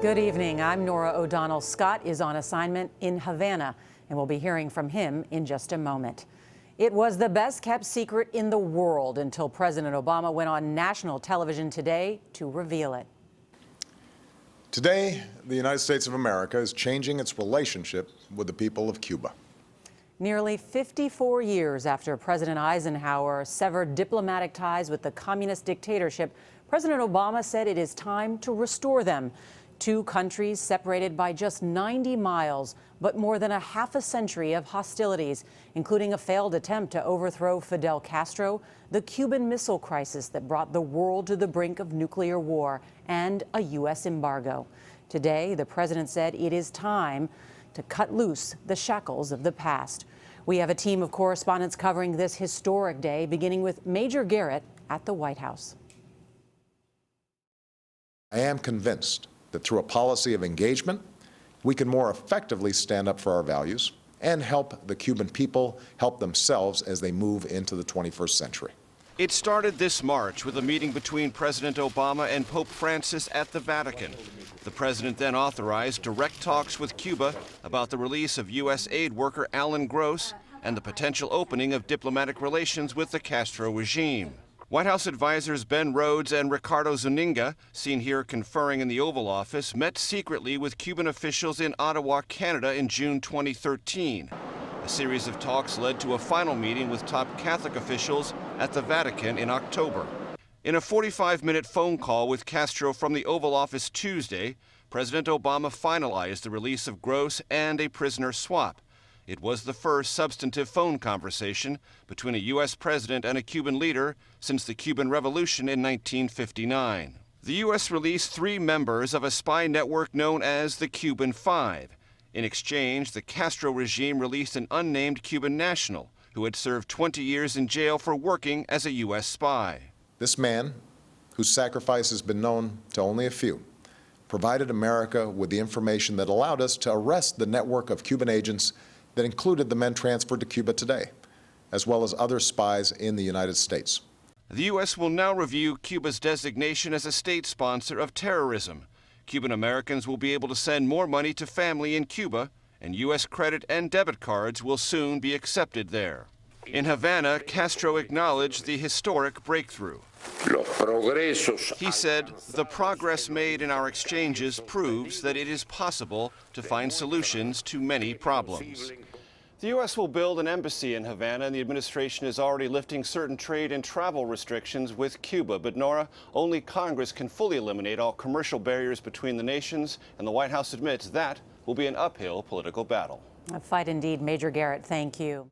Good evening. I'm Nora O'Donnell. Scott is on assignment in Havana, and we'll be hearing from him in just a moment. It was the best-kept secret in the world until President Obama went on national television today to reveal it. Today, the United States of America is changing its relationship with the people of Cuba. Nearly 54 years after President Eisenhower severed diplomatic ties with the communist dictatorship, President Obama said it is time to restore them. Two countries separated by just 90 miles, but more than a half a century of hostilities, including a failed attempt to overthrow Fidel Castro, the Cuban Missile Crisis that brought the world to the brink of nuclear war, and a U.S. embargo. Today, the president said it is time to cut loose the shackles of the past. We have a team of correspondents covering this historic day, beginning with Major Garrett at the White House. I am convinced that through a policy of engagement, we can more effectively stand up for our values and help the Cuban people help themselves as they move into the 21st century. It started this March with a meeting between President Obama and Pope Francis at the Vatican. The president then authorized direct talks with Cuba about the release of U.S. aid worker Alan Gross and the potential opening of diplomatic relations with the Castro regime. White House advisors Ben Rhodes and Ricardo Zuniga, seen here conferring in the Oval Office, met secretly with Cuban officials in Ottawa, Canada in June 2013. A series of talks led to a final meeting with top Catholic officials at the Vatican in October. In a 45-minute phone call with Castro from the Oval Office Tuesday, President Obama finalized the release of Gross and a prisoner swap. It was the first substantive phone conversation between a U.S. president and a Cuban leader since the Cuban Revolution in 1959. The U.S. released 3 members of a spy network known as the Cuban Five. In exchange, the Castro regime released an unnamed Cuban national who had served 20 years in jail for working as a U.S. spy. This man, whose sacrifice has been known to only a few, provided America with the information that allowed us to arrest the network of Cuban agents that included the men transferred to Cuba today, as well as other spies in the United States. The U.S. will now review Cuba's designation as a state sponsor of terrorism. Cuban Americans will be able to send more money to family in Cuba, and U.S. credit and debit cards will soon be accepted there. In Havana, Castro acknowledged the historic breakthrough. He said, "The progress made in our exchanges proves that it is possible to find solutions to many problems." The U.S. will build an embassy in Havana, and the administration is already lifting certain trade and travel restrictions with Cuba. But Nora, only Congress can fully eliminate all commercial barriers between the nations, and the White House admits that will be an uphill political battle. A fight indeed. Major Garrett, thank you.